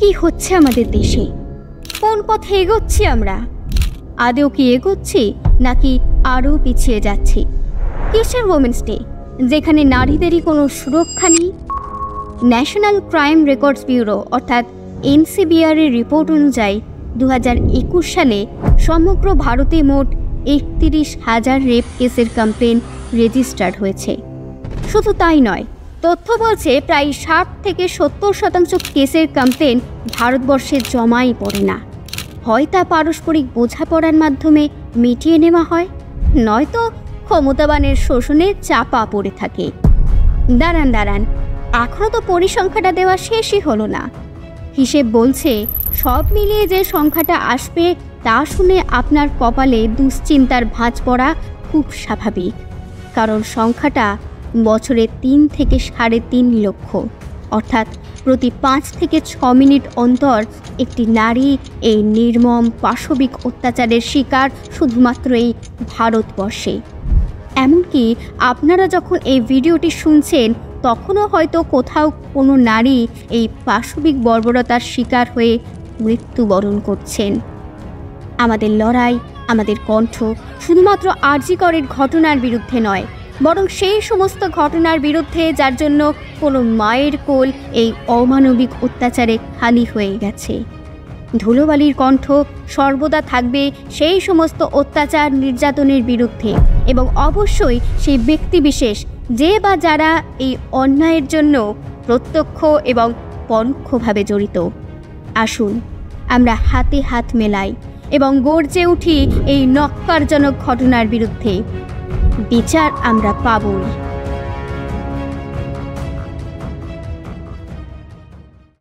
কি হচ্ছে আমাদের দেশে? কোন পথে এগোচ্ছি আমরা? আদৌ কি এগোচ্ছি নাকি আরও পিছিয়ে যাচ্ছি? কিসের ওমেন্স ডে যেখানে নারীদেরই কোনো সুরক্ষা নেই? ন্যাশনাল ক্রাইম রেকর্ডস ব্যুরো অর্থাৎ NCBR এর রিপোর্ট অনুযায়ী 2021 সালে সমগ্র ভারতে মোট 31,000 রেপ কেসের কমপ্লেন রেজিস্টার্ড হয়েছে। শুধু তাই নয়, তথ্য বলছে প্রায় 60 থেকে 70% কেসের কমপ্লেন ভারতবর্ষে জমাই পড়ে না। হয় তা পারস্পরিক বোঝাপড়ার মাধ্যমে মিটিয়ে নেওয়া হয়, নয়তো ক্ষমতাবানের শোষণে চাপা পড়ে থাকে। দাঁড়ান, এখনও তো পরিসংখ্যাটা দেওয়া শেষই হলো না। হিসেব বলছে সব মিলিয়ে যে সংখ্যাটা আসবে তা শুনে আপনার কপালে দুশ্চিন্তার ভাঁজ পড়া খুব স্বাভাবিক, কারণ সংখ্যাটা বছরে 3 থেকে 3.5 লক্ষ, অর্থাৎ প্রতি 5 থেকে 6 মিনিট অন্তর একটি নারী এই নির্মম পাশবিক অত্যাচারের শিকার শুধুমাত্র এই ভারতবর্ষে। এমনকি আপনারা যখন এই ভিডিওটি শুনছেন তখনও হয়তো কোথাও কোনো নারী এই পাশবিক বর্বরতার শিকার হয়ে মৃত্যুবরণ করছেন। আমাদের লড়াই, আমাদের কণ্ঠ শুধুমাত্র আরজি করের ঘটনার বিরুদ্ধে নয়, বরং সেই সমস্ত ঘটনার বিরুদ্ধে যার জন্য কোনো মায়ের কোল এই অমানবিক অত্যাচারে খালি হয়ে গেছে। ধুলোবালির কণ্ঠ সর্বদা থাকবে সেই সমস্ত অত্যাচার নির্যাতনের বিরুদ্ধে, এবং অবশ্যই সেই ব্যক্তিবিশেষ যে বা যারা এই অন্যায়ের জন্য প্রত্যক্ষ এবং পরোক্ষভাবে জড়িত। আসুন আমরা হাতে হাত মেলাই এবং গর্জে উঠি এই নক্কারজনক ঘটনার বিরুদ্ধে। বিচার আমরা পাবই।